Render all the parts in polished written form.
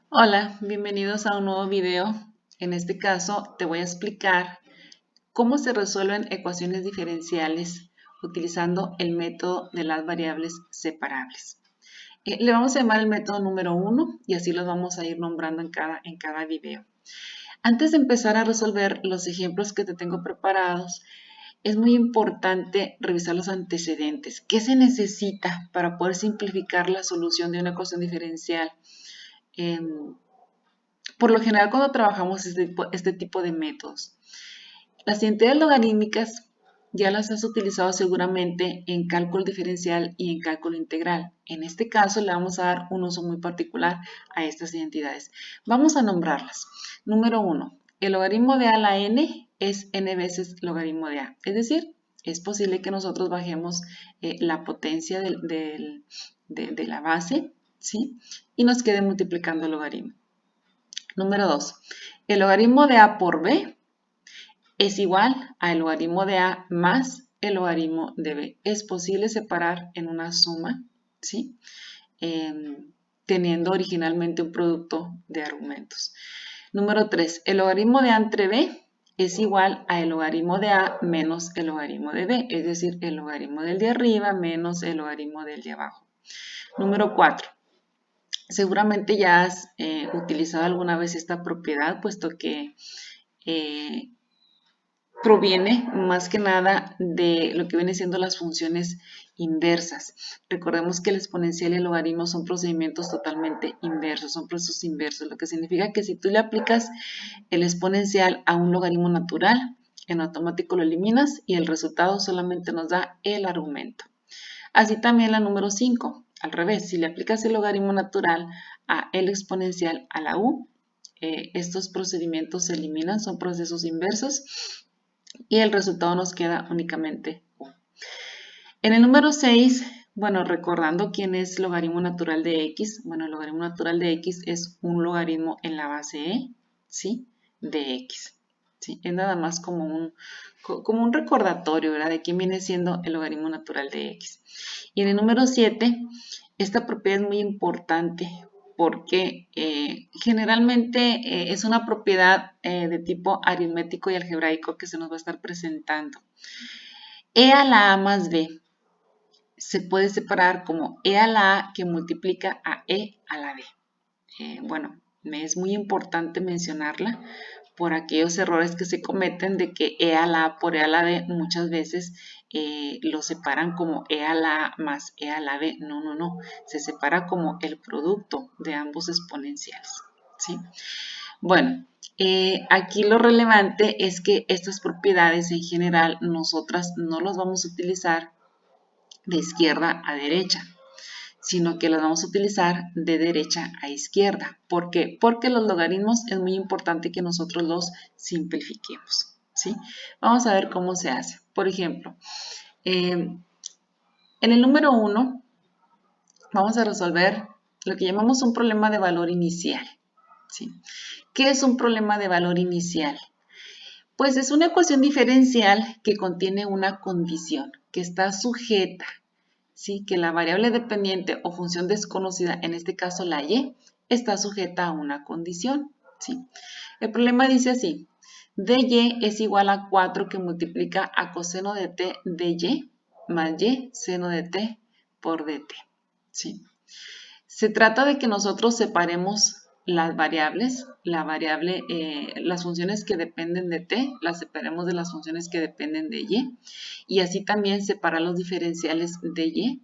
Hola, bienvenidos a un nuevo video. En este caso te voy a explicar cómo se resuelven ecuaciones diferenciales utilizando el método de las variables separables. Le vamos a llamar el método número 1 y así los vamos a ir nombrando en cada video. Antes de empezar a resolver los ejemplos que te tengo preparados, es muy importante revisar los antecedentes. ¿Qué se necesita para poder simplificar la solución de una ecuación diferencial? Por lo general, cuando trabajamos este tipo de métodos, las identidades logarítmicas ya las has utilizado seguramente en cálculo diferencial y en cálculo integral. En este caso le vamos a dar un uso muy particular a estas identidades. Vamos a nombrarlas. Número 1. El logaritmo de a a la n es n veces logaritmo de a. Es decir, es posible que nosotros bajemos la potencia de la base, ¿sí? Y nos quede multiplicando el logaritmo. Número 2. El logaritmo de a por b es igual al logaritmo de a más el logaritmo de b. Es posible separar en una suma, ¿sí? Teniendo originalmente un producto de argumentos. Número 3. El logaritmo de a entre b es igual al logaritmo de a menos el logaritmo de b, es decir, el logaritmo del de arriba menos el logaritmo del de abajo. Número 4. Seguramente ya has utilizado alguna vez esta propiedad, puesto que proviene más que nada de lo que viene siendo las funciones inversas. Recordemos que el exponencial y el logaritmo son procedimientos totalmente inversos, son procesos inversos, lo que significa que si tú le aplicas el exponencial a un logaritmo natural, en automático lo eliminas y el resultado solamente nos da el argumento. Así también la número 5, al revés, si le aplicas el logaritmo natural a el exponencial a la u, estos procedimientos se eliminan, son procesos inversos y el resultado nos queda únicamente u. En el número 6, bueno, recordando quién es logaritmo natural de x, bueno, el logaritmo natural de x es un logaritmo en la base e, ¿sí? De x. ¿Sí? Es nada más como un recordatorio, ¿verdad? De quién viene siendo el logaritmo natural de x. Y en el número 7, esta propiedad es muy importante porque generalmente es una propiedad de tipo aritmético y algebraico que se nos va a estar presentando. E a la a más b se puede separar como e a la a que multiplica a e a la b. Bueno, me es muy importante mencionarla por aquellos errores que se cometen de que e a la a por e a la b muchas veces lo separan como e a la a más e a la b. No, no, no. Se separa como el producto de ambos exponenciales. ¿Sí? Bueno, aquí lo relevante es que estas propiedades en general nosotras no las vamos a utilizar de izquierda a derecha, sino que las vamos a utilizar de derecha a izquierda. ¿Por qué? Porque los logaritmos es muy importante que nosotros los simplifiquemos, ¿sí? Vamos a ver cómo se hace. Por ejemplo, en el número 1 vamos a resolver lo que llamamos un problema de valor inicial, ¿sí? ¿Qué es un problema de valor inicial? Pues es una ecuación diferencial que contiene una condición que está sujeta, ¿sí? Que la variable dependiente o función desconocida, en este caso la y, está sujeta a una condición, ¿sí? El problema dice así: dy es igual a 4 que multiplica a coseno de t de y más y seno de t por dt, ¿sí? Se trata de que nosotros separemos las variables, las funciones que dependen de t, las separemos de las funciones que dependen de y así también separar los diferenciales de y,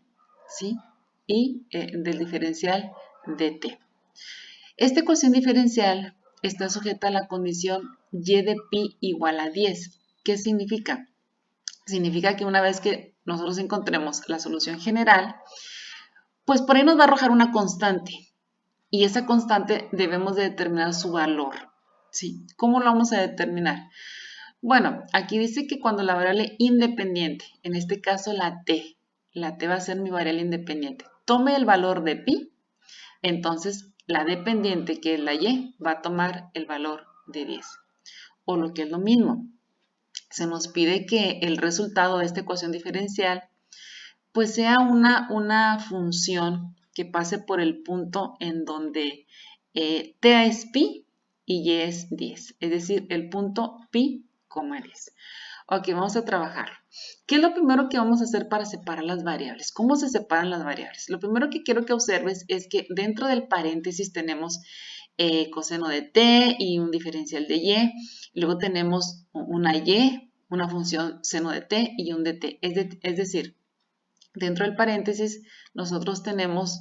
¿sí? Y del diferencial de t. Esta ecuación diferencial está sujeta a la condición y de pi igual a 10. ¿Qué significa? Significa que una vez que nosotros encontremos la solución general, pues por ahí nos va a arrojar una constante. Y esa constante debemos de determinar su valor, ¿sí? ¿Cómo lo vamos a determinar? Bueno, aquí dice que cuando la variable independiente, en este caso la t va a ser mi variable independiente, tome el valor de pi, entonces la dependiente, que es la y, va a tomar el valor de 10. O lo que es lo mismo, se nos pide que el resultado de esta ecuación diferencial pues sea una función que pase por el punto en donde t es pi y y es 10, es decir, el punto pi, 10. Ok, vamos a trabajarlo. ¿Qué es lo primero que vamos a hacer para separar las variables? ¿Cómo se separan las variables? Lo primero que quiero que observes es que dentro del paréntesis tenemos coseno de t y un diferencial de y. Luego tenemos una y, una función seno de t y un dt. Es decir, dentro del paréntesis nosotros tenemos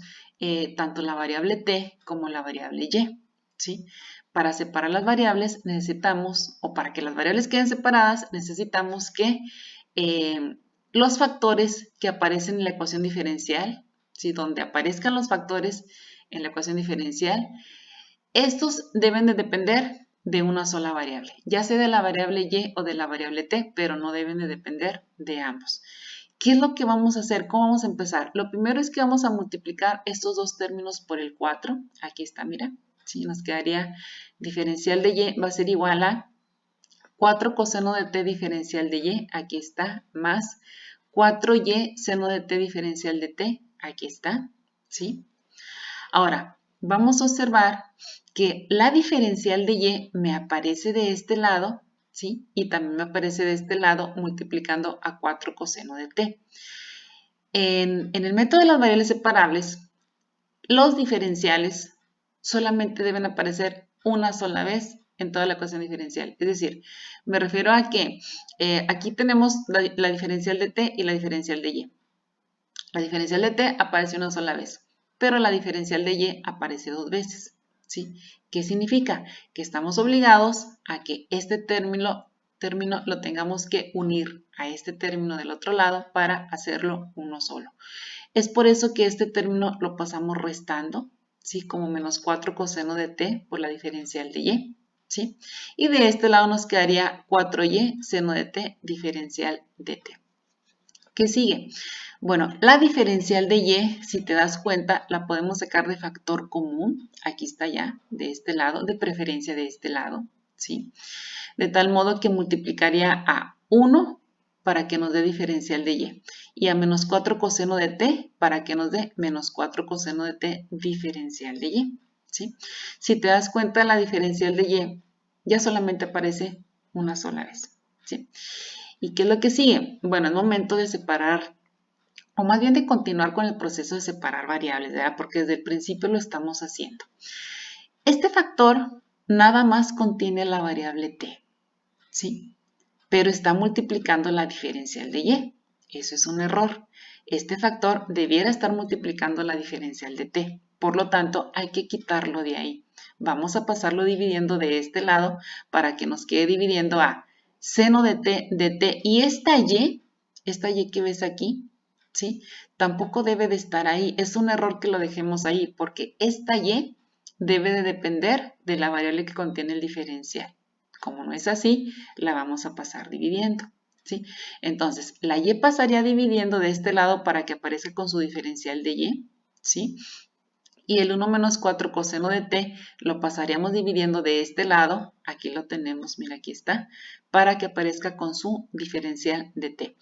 tanto la variable t como la variable y, ¿sí? Para separar las variables necesitamos, o para que las variables queden separadas, necesitamos que los factores que aparecen en la ecuación diferencial, ¿sí? Donde aparezcan los factores en la ecuación diferencial, estos deben de depender de una sola variable, ya sea de la variable y o de la variable t, pero no deben de depender de ambos. ¿Qué es lo que vamos a hacer? ¿Cómo vamos a empezar? Lo primero es que vamos a multiplicar estos dos términos por el 4. Aquí está, mira. ¿Sí? Nos quedaría diferencial de y va a ser igual a 4 coseno de t diferencial de y, aquí está, más 4y seno de t diferencial de t, aquí está, ¿sí? Ahora, vamos a observar que la diferencial de y me aparece de este lado, ¿sí? Y también me aparece de este lado multiplicando a 4 coseno de t. En el método de las variables separables, los diferenciales solamente deben aparecer una sola vez en toda la ecuación diferencial. Es decir, me refiero a que aquí tenemos la diferencial de t y la diferencial de y. La diferencial de t aparece una sola vez, pero la diferencial de y aparece dos veces, ¿sí? ¿Qué significa? Que estamos obligados a que este término lo tengamos que unir a este término del otro lado para hacerlo uno solo. Es por eso que este término lo pasamos restando, ¿sí? Como menos 4 coseno de t por la diferencial de y, ¿sí? Y de este lado nos quedaría 4y seno de t diferencial de t. ¿Qué sigue? Bueno, la diferencial de y, si te das cuenta, la podemos sacar de factor común. Aquí está ya, de este lado, de preferencia de este lado, ¿sí? De tal modo que multiplicaría a 1 para que nos dé diferencial de y a menos 4 coseno de t para que nos dé menos 4 coseno de t diferencial de y, ¿sí? Si te das cuenta, la diferencial de y ya solamente aparece una sola vez, ¿sí? ¿Y qué es lo que sigue? Bueno, es momento de separar, o más bien de continuar con el proceso de separar variables, ¿verdad? Porque desde el principio lo estamos haciendo. Este factor nada más contiene la variable t, ¿sí? Pero está multiplicando la diferencial de y. Eso es un error. Este factor debiera estar multiplicando la diferencial de t. Por lo tanto, hay que quitarlo de ahí. Vamos a pasarlo dividiendo de este lado para que nos quede dividiendo a seno de t y esta y que ves aquí, ¿sí? Tampoco debe de estar ahí. Es un error que lo dejemos ahí porque esta y debe de depender de la variable que contiene el diferencial. Como no es así, la vamos a pasar dividiendo, ¿sí? Entonces, la y pasaría dividiendo de este lado para que aparezca con su diferencial de y, ¿sí? Y el 1 menos 4 coseno de t lo pasaríamos dividiendo de este lado, aquí lo tenemos, mira aquí está, para que aparezca con su diferencial de t.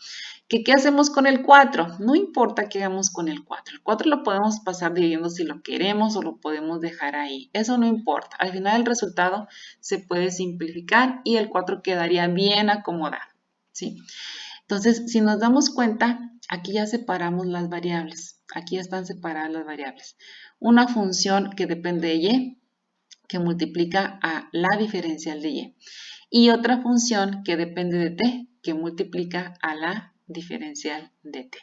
¿Qué hacemos con el 4? No importa qué hagamos con el 4. El 4 lo podemos pasar dividiendo si lo queremos o lo podemos dejar ahí. Eso no importa. Al final el resultado se puede simplificar y el 4 quedaría bien acomodado, ¿sí? Entonces, si nos damos cuenta, aquí ya separamos las variables. Aquí ya están separadas las variables. Una función que depende de y, que multiplica a la diferencial de y. Y otra función que depende de t, que multiplica a la diferencial de t.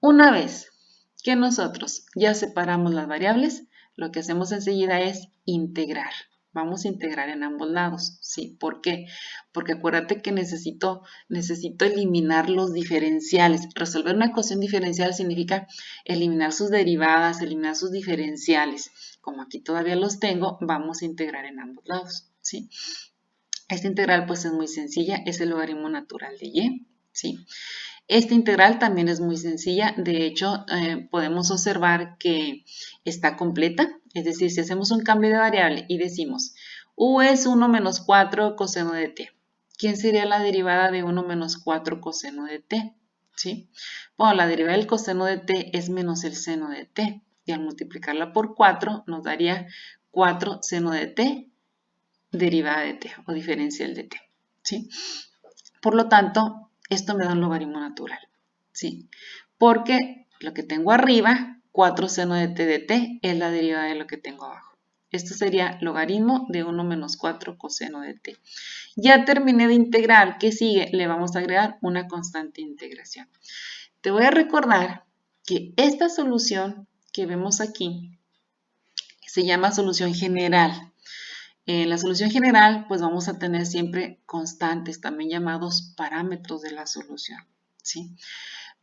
Una vez que nosotros ya separamos las variables, lo que hacemos enseguida es integrar. Vamos a integrar en ambos lados, ¿sí? ¿Por qué? Porque acuérdate que necesito eliminar los diferenciales. Resolver una ecuación diferencial significa eliminar sus derivadas, eliminar sus diferenciales. Como aquí todavía los tengo, vamos a integrar en ambos lados, ¿sí? Esta integral pues es muy sencilla, es el logaritmo natural de y, ¿sí? Esta integral también es muy sencilla, de hecho podemos observar que está completa, es decir, si hacemos un cambio de variable y decimos u es 1 menos 4 coseno de t, ¿quién sería la derivada de 1 menos 4 coseno de t? ¿Sí? Bueno, la derivada del coseno de t es menos el seno de t, y al multiplicarla por 4 nos daría 4 seno de t derivada de t o diferencial de t, ¿sí? Por lo tanto, esto me da un logaritmo natural, ¿sí? Porque lo que tengo arriba, 4 seno de t de t, es la derivada de lo que tengo abajo. Esto sería logaritmo de 1 menos 4 coseno de t. Ya terminé de integrar. ¿Qué sigue? Le vamos a agregar una constante de integración. Te voy a recordar que esta solución que vemos aquí se llama solución general. En la solución general, pues vamos a tener siempre constantes, también llamados parámetros de la solución, ¿sí?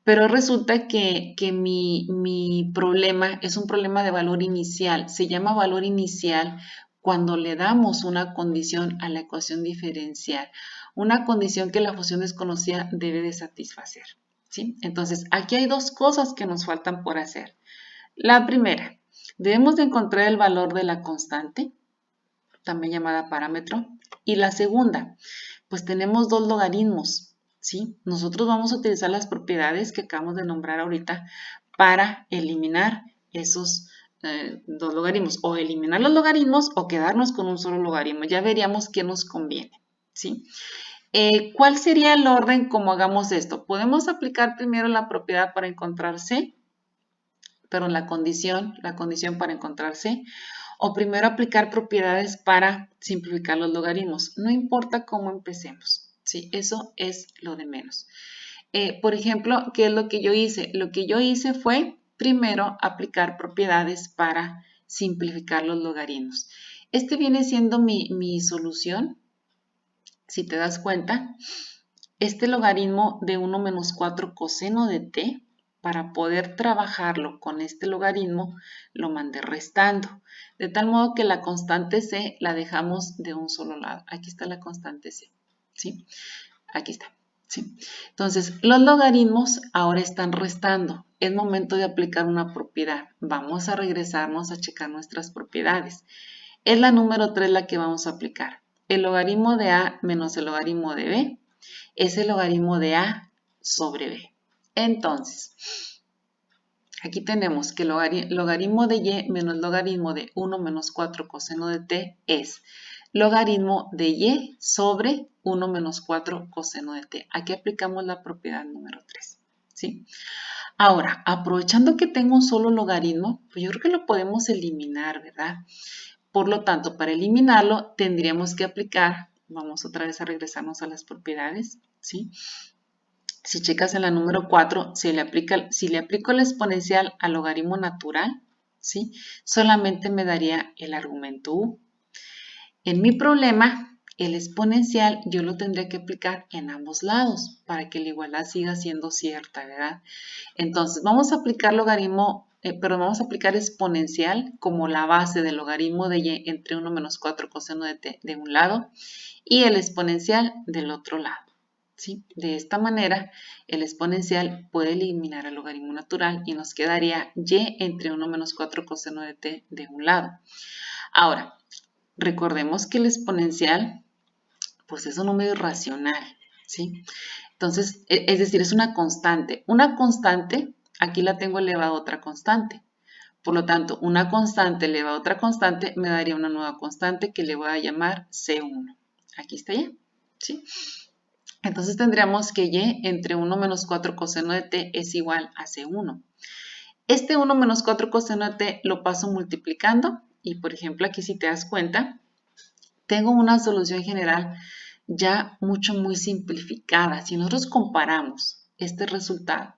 Pero resulta que mi problema es un problema de valor inicial. Se llama valor inicial cuando le damos una condición a la ecuación diferencial, una condición que la función desconocida debe de satisfacer, ¿sí? Entonces, aquí hay dos cosas que nos faltan por hacer. La primera, debemos de encontrar el valor de la constante, también llamada parámetro. Y la segunda, pues tenemos dos logaritmos, ¿sí? Nosotros vamos a utilizar las propiedades que acabamos de nombrar ahorita para eliminar esos dos logaritmos. O eliminar los logaritmos o quedarnos con un solo logaritmo. Ya veríamos qué nos conviene, ¿sí? ¿Cuál sería el orden como hagamos esto? Podemos aplicar primero la propiedad para encontrar C, pero la condición para encontrar C. O primero aplicar propiedades para simplificar los logaritmos. No importa cómo empecemos, ¿sí? Eso es lo de menos. Por ejemplo, ¿qué es lo que yo hice? Lo que yo hice fue primero aplicar propiedades para simplificar los logaritmos. Este viene siendo mi solución. Si te das cuenta, este logaritmo de 1 menos 4 coseno de t, para poder trabajarlo con este logaritmo, lo mandé restando. De tal modo que la constante c la dejamos de un solo lado. Aquí está la constante c, ¿sí? Aquí está, ¿sí? Entonces, los logaritmos ahora están restando. Es momento de aplicar una propiedad. Vamos a regresarnos a checar nuestras propiedades. Es la número 3 la que vamos a aplicar. El logaritmo de a menos el logaritmo de b es el logaritmo de a sobre b. Entonces, aquí tenemos que el logaritmo de y menos logaritmo de 1 menos 4 coseno de t es logaritmo de y sobre 1 menos 4 coseno de t. Aquí aplicamos la propiedad número 3, ¿sí? Ahora, aprovechando que tengo un solo logaritmo, pues yo creo que lo podemos eliminar, ¿verdad? Por lo tanto, para eliminarlo tendríamos que aplicar, vamos otra vez a regresarnos a las propiedades, ¿sí? Si checas en la número 4, si le aplico el exponencial al logaritmo natural, ¿sí? Solamente me daría el argumento u. En mi problema, el exponencial yo lo tendría que aplicar en ambos lados para que la igualdad siga siendo cierta, ¿verdad? Entonces, vamos a aplicar vamos a aplicar exponencial como la base del logaritmo de y entre 1 menos 4 coseno de t de un lado y el exponencial del otro lado, ¿sí? De esta manera, el exponencial puede eliminar el logaritmo natural y nos quedaría y entre 1 menos 4 coseno de t de un lado. Ahora, recordemos que el exponencial pues es un número irracional, ¿sí? Entonces, es decir, es una constante. Una constante, aquí la tengo elevada a otra constante. Por lo tanto, una constante elevada a otra constante me daría una nueva constante que le voy a llamar C1. Aquí está ya, ¿sí? Entonces tendríamos que y entre 1 menos 4 coseno de t es igual a C1. Este 1 menos 4 coseno de t lo paso multiplicando y, por ejemplo, aquí si te das cuenta, tengo una solución general ya muy simplificada. Si nosotros comparamos este resultado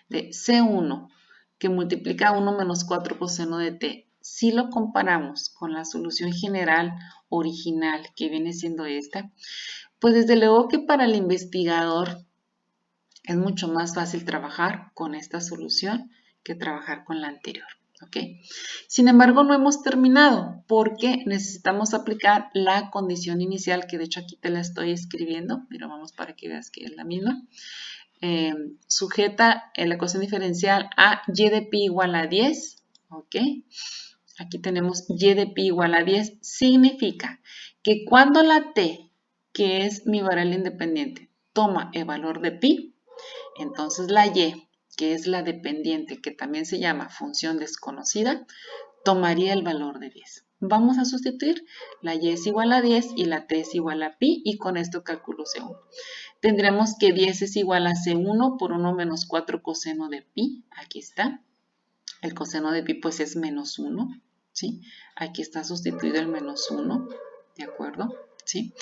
de C1 que multiplica 1 menos 4 coseno de t, si lo comparamos con la solución general original que viene siendo esta, pues desde luego que para el investigador es mucho más fácil trabajar con esta solución que trabajar con la anterior. ¿Ok? Sin embargo, no hemos terminado porque necesitamos aplicar la condición inicial, que de hecho aquí te la estoy escribiendo, pero vamos para que veas que es la misma. Sujeta la ecuación diferencial a y de pi igual a 10, ¿ok? Aquí tenemos y de pi igual a 10, significa que cuando la t, que es mi variable independiente, toma el valor de pi, entonces la y, que es la dependiente, que también se llama función desconocida, tomaría el valor de 10. Vamos a sustituir. La y es igual a 10 y la t es igual a pi y con esto calculo C1. Tendremos que 10 es igual a C1 por 1 menos 4 coseno de pi. Aquí está. El coseno de pi pues es menos 1. ¿Sí? Aquí está sustituido el menos 1. ¿De acuerdo? ¿Sí?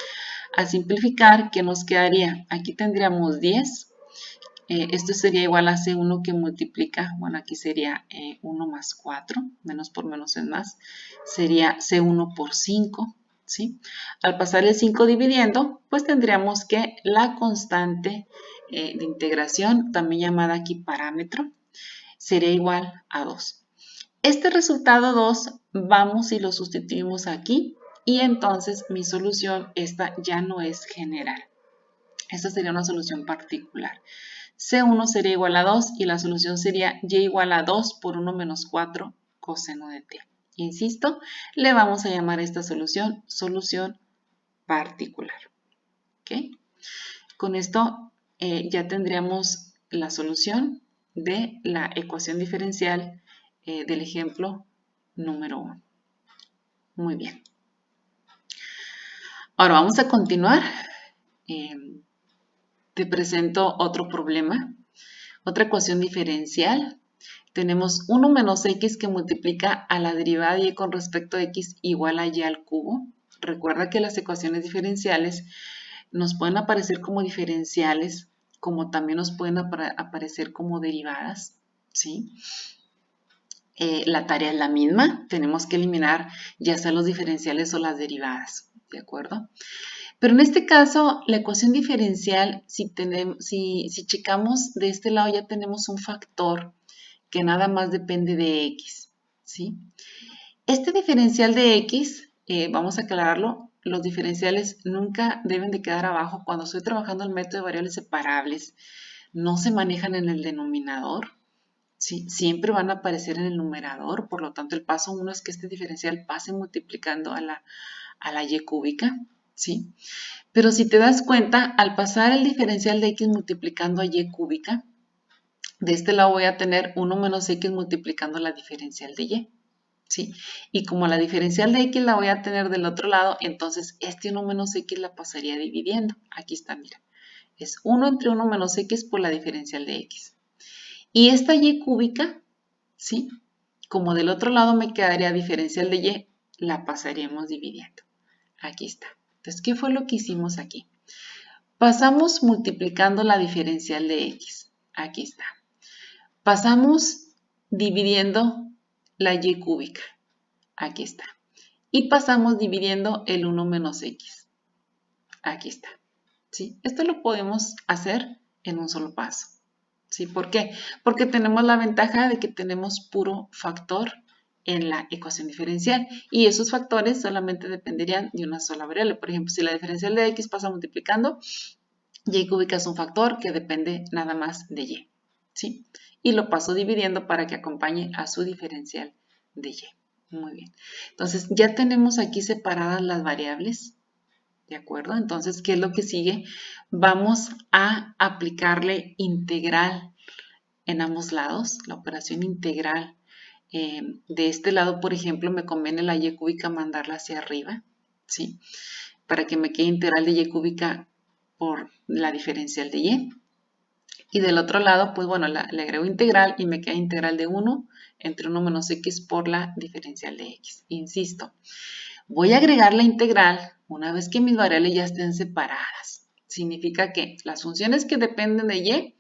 Al simplificar, ¿qué nos quedaría? Aquí tendríamos 10. Esto sería igual a C1 que multiplica, bueno, aquí sería 1 más 4, menos por menos es más, sería C1 por 5, ¿sí? Al pasar el 5 dividiendo, pues tendríamos que la constante de integración, también llamada aquí parámetro, sería igual a 2. Este resultado 2, vamos y lo sustituimos aquí, y entonces mi solución, esta ya no es general. Esta sería una solución particular. C1 sería igual a 2 y la solución sería y igual a 2 por 1 menos 4 coseno de t. Insisto, le vamos a llamar a esta solución solución particular. ¿Okay? Con esto ya tendríamos la solución de la ecuación diferencial del ejemplo número 1. Muy bien. Ahora vamos a continuar. Te presento otro problema. Otra ecuación diferencial, tenemos 1 menos x que multiplica a la derivada de y con respecto a x igual a y al cubo. Recuerda que las ecuaciones diferenciales nos pueden aparecer como diferenciales, como también nos pueden aparecer como derivadas, ¿sí? La tarea es la misma, tenemos que eliminar ya sea los diferenciales o las derivadas, ¿de acuerdo? Pero en este caso, la ecuación diferencial, si checamos de este lado, ya tenemos un factor que nada más depende de x, ¿sí? Este diferencial de x, vamos a aclararlo, los diferenciales nunca deben de quedar abajo. Cuando estoy trabajando el método de variables separables, no se manejan en el denominador, ¿sí? Siempre van a aparecer en el numerador, por lo tanto el paso 1 es que este diferencial pase multiplicando a la y cúbica, ¿sí? Pero si te das cuenta, al pasar el diferencial de x multiplicando a y cúbica, de este lado voy a tener 1 menos x multiplicando la diferencial de y, ¿sí? Y como la diferencial de x la voy a tener del otro lado, entonces este 1 menos x la pasaría dividiendo. Aquí está, mira. Es 1 entre 1 menos x por la diferencial de x. Y esta y cúbica, ¿sí? Como del otro lado me quedaría diferencial de y, la pasaríamos dividiendo. Aquí está. Entonces, ¿qué fue lo que hicimos aquí? Pasamos multiplicando la diferencial de x. Aquí está. Pasamos dividiendo la y cúbica. Aquí está. Y pasamos dividiendo el 1 menos x. Aquí está. ¿Sí? Esto lo podemos hacer en un solo paso. ¿Sí? ¿Por qué? Porque tenemos la ventaja de que tenemos puro factor en la ecuación diferencial y esos factores solamente dependerían de una sola variable. Por ejemplo, si la diferencial de x pasa multiplicando, y cúbica es un factor que depende nada más de y, ¿sí? Y lo paso dividiendo para que acompañe a su diferencial de y. Muy bien. Entonces, ya tenemos aquí separadas las variables, ¿de acuerdo? Entonces, ¿qué es lo que sigue? Vamos a aplicarle integral en ambos lados, la operación integral. De este lado, por ejemplo, me conviene la y cúbica mandarla hacia arriba, ¿sí? Para que me quede integral de y cúbica por la diferencial de y. Y del otro lado, pues bueno, le agrego integral y me queda integral de 1 entre 1 menos x por la diferencial de x. Insisto, voy a agregar la integral una vez que mis variables ya estén separadas. Significa que las funciones que dependen de y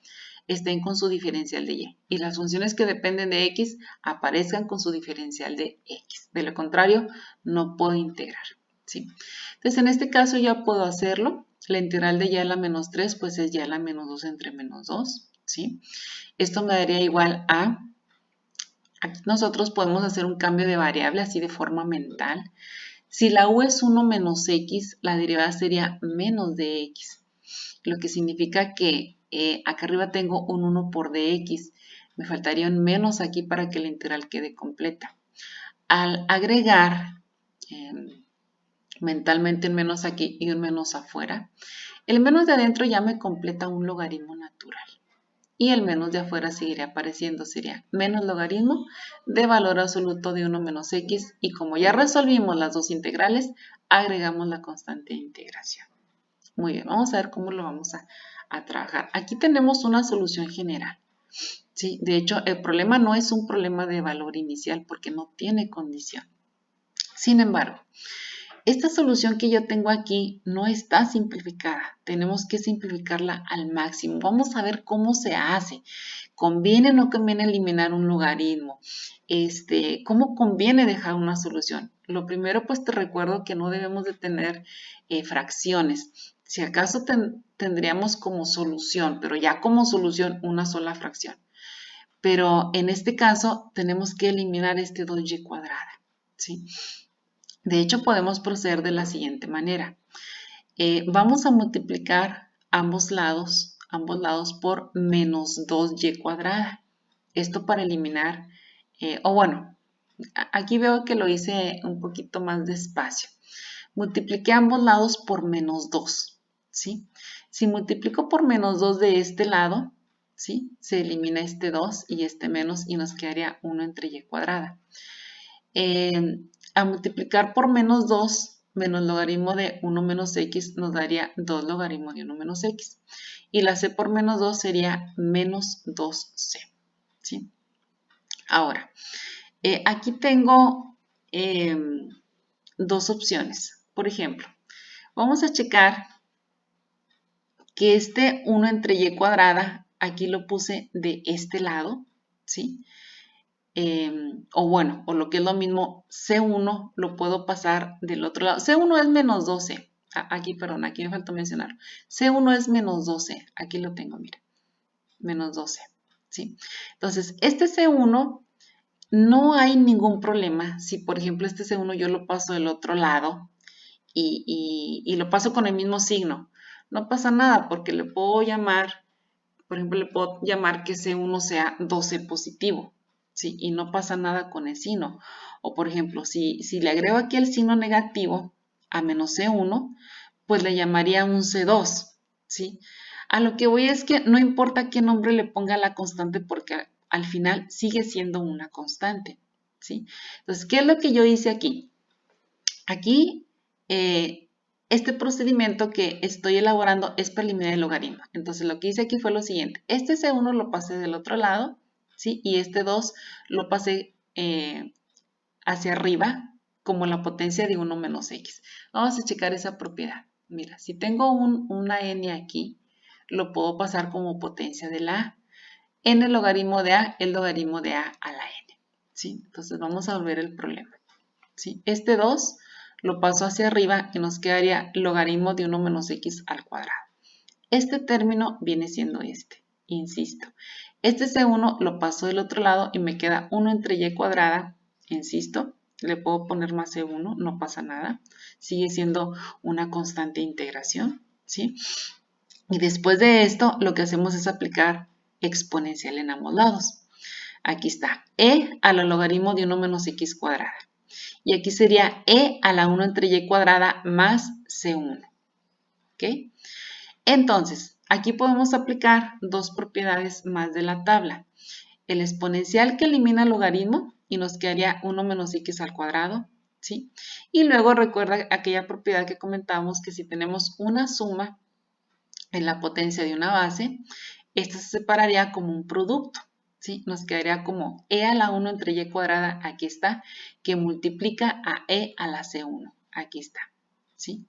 estén con su diferencial de y. Y las funciones que dependen de x aparezcan con su diferencial de x. De lo contrario, no puedo integrar, ¿sí? Entonces, en este caso ya puedo hacerlo. La integral de y a la menos 3, pues es y a la menos 2 entre menos 2, ¿sí? Esto me daría igual a... Aquí nosotros podemos hacer un cambio de variable así de forma mental. Si la u es 1 menos x, la derivada sería menos de x. Lo que significa que acá arriba tengo un 1 por dx. Me faltaría un menos aquí para que la integral quede completa. Al agregar mentalmente un menos aquí y un menos afuera, el menos de adentro ya me completa un logaritmo natural. y el menos de afuera seguiría apareciendo, sería menos logaritmo de valor absoluto de 1 menos x, y como ya resolvimos las dos integrales, agregamos la constante de integración. Muy bien, vamos a ver cómo lo vamos a trabajar. Aquí tenemos una solución general. Sí, de hecho, el problema no es un problema de valor inicial porque no tiene condición. Sin embargo, esta solución que yo tengo aquí no está simplificada. Tenemos que simplificarla al máximo. Vamos a ver cómo se hace. ¿Conviene o no conviene eliminar un logaritmo? ¿Cómo conviene dejar una solución? Lo primero, pues te recuerdo que no debemos de tener fracciones. Si acaso tendríamos como solución, pero ya como solución una sola fracción. Pero en este caso tenemos que eliminar este 2y cuadrada, ¿sí? De hecho, podemos proceder de la siguiente manera. Vamos a multiplicar ambos lados por menos 2y cuadrada. Esto para eliminar, aquí veo que lo hice un poquito más despacio. Multipliqué ambos lados por menos 2, ¿sí? Si multiplico por menos 2 de este lado, ¿sí? Se elimina este 2 y este menos y nos quedaría 1 entre y cuadrada. A multiplicar por menos 2 menos logaritmo de 1 menos x nos daría 2 logaritmo de 1 menos x. Y la c por menos 2 sería menos 2c, ¿sí? Ahora, aquí tengo dos opciones. Por ejemplo, vamos a checar que este 1 entre y cuadrada, aquí lo puse de este lado, ¿sí? O lo que es lo mismo, C1 lo puedo pasar del otro lado. C1 es menos 12. Aquí me faltó mencionar. C1 es menos 12. Aquí lo tengo, mira. Menos 12. ¿Sí? Entonces, este C1 no hay ningún problema. Si, por ejemplo, este C1 yo lo paso del otro lado y lo paso con el mismo signo. No pasa nada porque le puedo llamar, por ejemplo, le puedo llamar que C1 sea 12 positivo. ¿Sí? Y no pasa nada con el signo. O por ejemplo, si le agrego aquí el signo negativo a menos C1, pues le llamaría un C2, ¿sí? A lo que voy es que no importa qué nombre le ponga a la constante porque al final sigue siendo una constante, ¿sí? Entonces, ¿qué es lo que yo hice aquí? Aquí, este procedimiento que estoy elaborando es para eliminar el logaritmo. Entonces, lo que hice aquí fue lo siguiente. Este C1 lo pasé del otro lado, ¿sí? Y este 2 lo pasé hacia arriba como la potencia de 1 menos x. Vamos a checar esa propiedad. Mira, si tengo una n aquí, lo puedo pasar como potencia de la a. En el logaritmo de a, el logaritmo de a la n. ¿Sí? Entonces vamos a volver el problema. ¿Sí? Este 2 lo paso hacia arriba y nos quedaría logaritmo de 1 menos x al cuadrado. Este término viene siendo este, insisto. Este C1 lo paso del otro lado y me queda 1 entre y cuadrada, insisto. Le puedo poner más C1, no pasa nada. Sigue siendo una constante de integración, ¿sí? Y después de esto, lo que hacemos es aplicar exponencial en ambos lados. Aquí está, e a la logaritmo de 1 menos x cuadrada. Y aquí sería e a la 1 entre y cuadrada más C1. ¿Ok? Entonces, aquí podemos aplicar dos propiedades más de la tabla. El exponencial que elimina el logaritmo y nos quedaría 1 menos x al cuadrado, ¿sí? Y luego recuerda aquella propiedad que comentábamos que si tenemos una suma en la potencia de una base, esta se separaría como un producto, ¿sí? Nos quedaría como e a la 1 entre y cuadrada, aquí está, que multiplica a e a la c1, aquí está, ¿sí?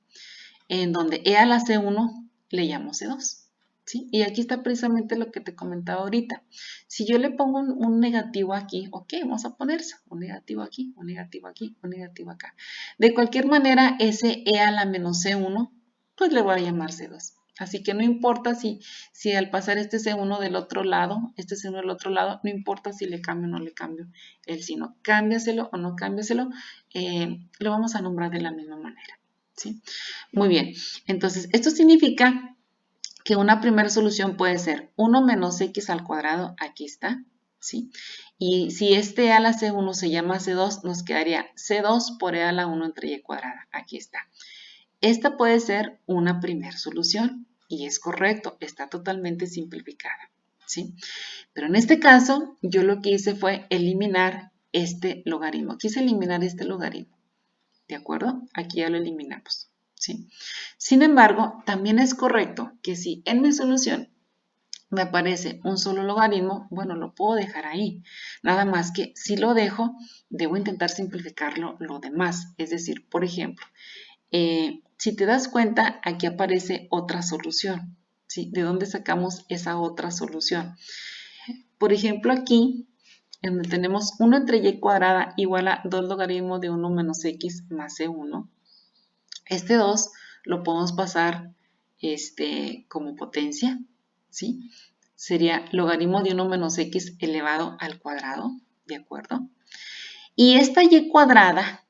En donde e a la c1 le llamo c2. ¿Sí? Y aquí está precisamente lo que te comentaba ahorita. Si yo le pongo un negativo aquí, ok, vamos a ponerse un negativo aquí, un negativo aquí, un negativo acá. De cualquier manera, ese e a la menos c1, pues le voy a llamar c2. Así que no importa si al pasar este c1 del otro lado, este c1 del otro lado, no importa si le cambio o no le cambio el signo. Cámbiaselo o no cámbiaselo, lo vamos a nombrar de la misma manera. ¿Sí? Muy bien, entonces esto significa que una primera solución puede ser 1 menos x al cuadrado, aquí está, ¿sí? Y si este e a la c1 se llama c2, nos quedaría c2 por e a la 1 entre y cuadrada, aquí está. Esta puede ser una primera solución y es correcto, está totalmente simplificada, ¿sí? Pero en este caso, yo lo que hice fue eliminar este logaritmo. Quise eliminar este logaritmo, ¿de acuerdo? Aquí ya lo eliminamos, ¿sí? Sin embargo, también es correcto que si en mi solución me aparece un solo logaritmo, bueno, lo puedo dejar ahí. Nada más que si lo dejo, debo intentar simplificarlo lo demás. Es decir, por ejemplo, si te das cuenta, aquí aparece otra solución, ¿sí? ¿De dónde sacamos esa otra solución? Por ejemplo, aquí, en donde tenemos 1 entre y cuadrada igual a 2 logaritmos de 1 menos x más c1. Este 2 lo podemos pasar como potencia, ¿sí? Sería logaritmo de 1 menos x elevado al cuadrado, ¿de acuerdo? Y esta y cuadrada,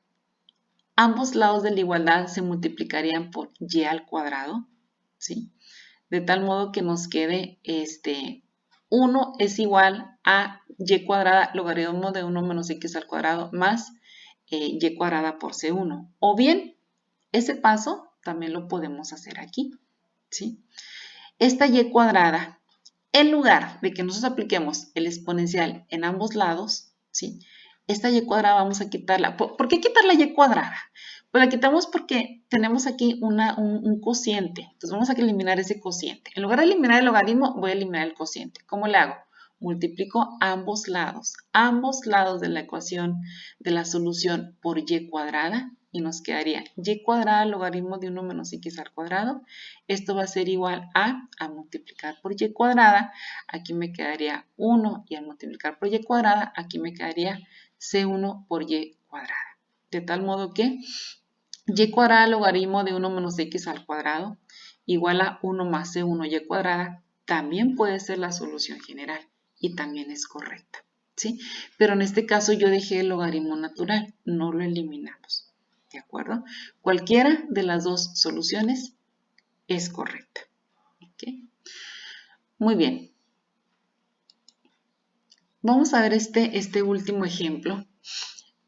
ambos lados de la igualdad se multiplicarían por y al cuadrado, ¿sí? De tal modo que nos quede 1 es igual a y cuadrada logaritmo de 1 menos x al cuadrado más y cuadrada por c1. O bien, ese paso también lo podemos hacer aquí, ¿sí? Esta y cuadrada, en lugar de que nosotros apliquemos el exponencial en ambos lados, ¿sí? Esta y cuadrada vamos a quitarla. ¿Por qué quitar la y cuadrada? Pues la quitamos porque tenemos aquí un cociente. Entonces vamos a eliminar ese cociente. En lugar de eliminar el logaritmo, voy a eliminar el cociente. ¿Cómo le hago? Multiplico ambos lados de la ecuación de la solución por y cuadrada y nos quedaría y cuadrada logaritmo de 1 menos x al cuadrado. Esto va a ser igual a multiplicar por y cuadrada, aquí me quedaría 1 y al multiplicar por y cuadrada, aquí me quedaría c1 por y cuadrada. De tal modo que y cuadrada logaritmo de 1 menos x al cuadrado igual a 1 más c1 y cuadrada también puede ser la solución general y también es correcta, ¿sí? Pero en este caso yo dejé el logaritmo natural, no lo eliminamos, ¿de acuerdo? Cualquiera de las dos soluciones es correcta. ¿Okay? Muy bien. Vamos a ver este último ejemplo.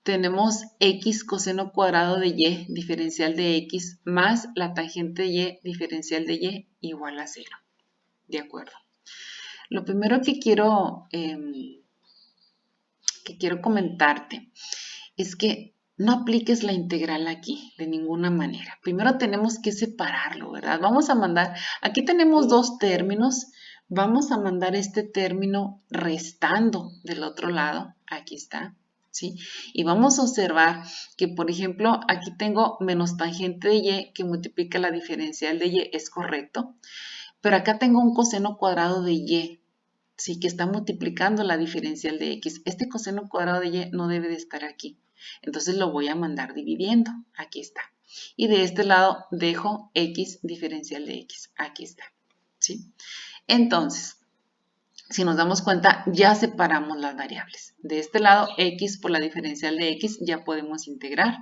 Tenemos x coseno cuadrado de y diferencial de x más la tangente de y diferencial de y igual a 0. De acuerdo. Lo primero que quiero comentarte es que no apliques la integral aquí de ninguna manera. Primero tenemos que separarlo, ¿verdad? Vamos a mandar, aquí tenemos dos términos, vamos a mandar este término restando del otro lado, aquí está, ¿sí? Y vamos a observar que, por ejemplo, aquí tengo menos tangente de y que multiplica la diferencial de y, es correcto, pero acá tengo un coseno cuadrado de y, ¿sí? Que está multiplicando la diferencial de x. Este coseno cuadrado de y no debe de estar aquí. Entonces lo voy a mandar dividiendo. Aquí está. Y de este lado dejo x diferencial de x. Aquí está. ¿Sí? Entonces, si nos damos cuenta, ya separamos las variables. De este lado, x por la diferencial de x ya podemos integrar.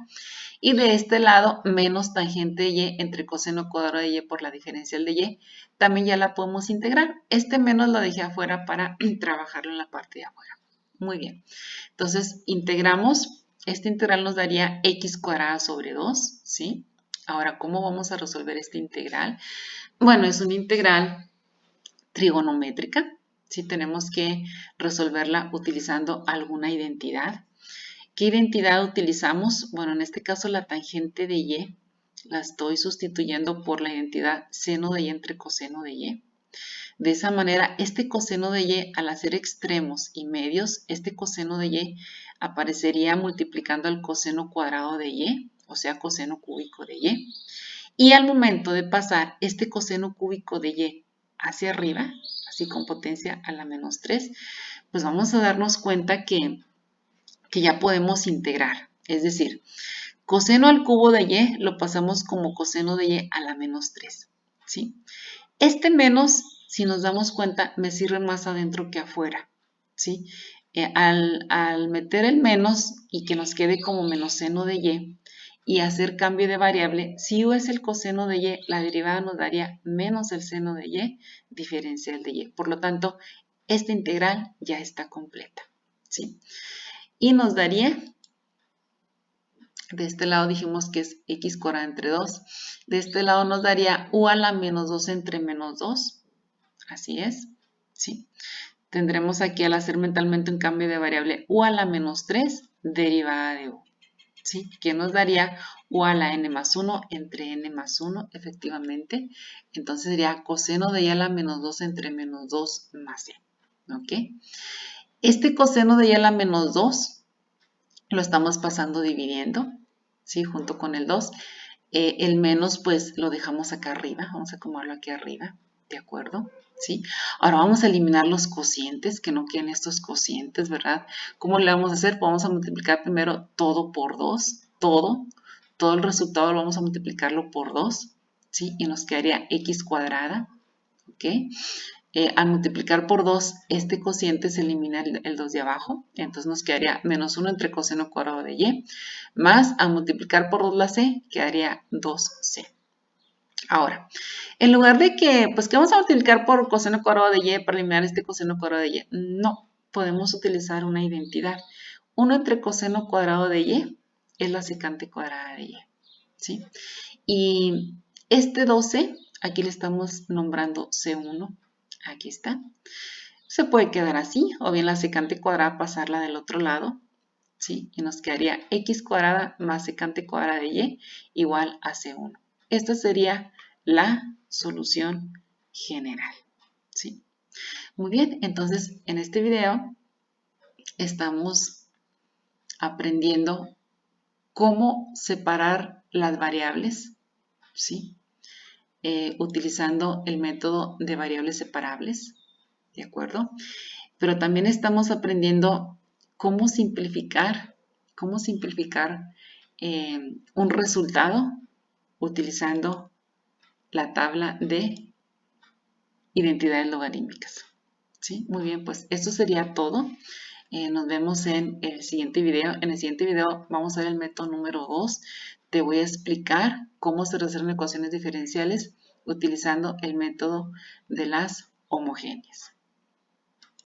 Y de este lado, menos tangente de y entre coseno cuadrado de y por la diferencial de y, también ya la podemos integrar. Este menos lo dejé afuera para trabajarlo en la parte de afuera. Muy bien. Entonces, integramos. Esta integral nos daría x cuadrada sobre 2, ¿sí? Ahora, ¿cómo vamos a resolver esta integral? Bueno, es una integral trigonométrica, ¿sí? Tenemos que resolverla utilizando alguna identidad. ¿Qué identidad utilizamos? Bueno, en este caso la tangente de y la estoy sustituyendo por la identidad seno de y entre coseno de y. De esa manera, este coseno de y, al hacer extremos y medios, este coseno de y aparecería multiplicando el coseno cuadrado de y, o sea, coseno cúbico de y. Y al momento de pasar este coseno cúbico de y hacia arriba, así con potencia a la menos 3, pues vamos a darnos cuenta que ya podemos integrar. Es decir, coseno al cubo de y lo pasamos como coseno de y a la menos 3. ¿Sí? Este menos, si nos damos cuenta, me sirve más adentro que afuera. ¿Sí? Al meter el menos y que nos quede como menos seno de y hacer cambio de variable, si u es el coseno de y, la derivada nos daría menos el seno de y diferencial de y. Por lo tanto, esta integral ya está completa. ¿Sí? Y nos daría, de este lado dijimos que es x cuadrada entre 2, de este lado nos daría u a la menos 2 entre menos 2, así es, ¿sí? Tendremos aquí al hacer mentalmente un cambio de variable u a la menos 3 derivada de u, ¿sí? Que nos daría u a la n más 1 entre n más 1, efectivamente. Entonces sería coseno de y a la menos 2 entre menos 2 más c, ¿ok? Este coseno de y a la menos 2 lo estamos pasando dividiendo, ¿sí? Junto con el 2. El menos, pues, lo dejamos acá arriba. Vamos a acomodarlo aquí arriba, ¿de acuerdo? ¿Sí? Ahora vamos a eliminar los cocientes, que no queden estos cocientes, ¿verdad? ¿Cómo le vamos a hacer? Pues vamos a multiplicar primero todo por 2, todo el resultado lo vamos a multiplicarlo por 2, ¿sí? Y nos quedaría x cuadrada, ¿ok? Al multiplicar por 2, este cociente se elimina el 2 de abajo, entonces nos quedaría menos 1 entre coseno cuadrado de y, más al multiplicar por 2 la c, quedaría 2c. Ahora, en lugar de que, pues, ¿qué vamos a multiplicar por coseno cuadrado de y para eliminar este coseno cuadrado de y? No, podemos utilizar una identidad. 1 entre coseno cuadrado de y es la secante cuadrada de y, ¿sí? Y este 12, aquí le estamos nombrando C1, aquí está. Se puede quedar así, o bien la secante cuadrada pasarla del otro lado, ¿sí? Y nos quedaría x cuadrada más secante cuadrada de y igual a C1. Esta sería la solución general, ¿sí? Muy bien, entonces en este video estamos aprendiendo cómo separar las variables, ¿sí? Utilizando el método de variables separables, ¿de acuerdo? Pero también estamos aprendiendo cómo simplificar un resultado utilizando la tabla de identidades logarítmicas, ¿sí? Muy bien, pues esto sería todo. Nos vemos en el siguiente video. En el siguiente video vamos a ver el método número 2. Te voy a explicar cómo se resuelven ecuaciones diferenciales utilizando el método de las homogéneas.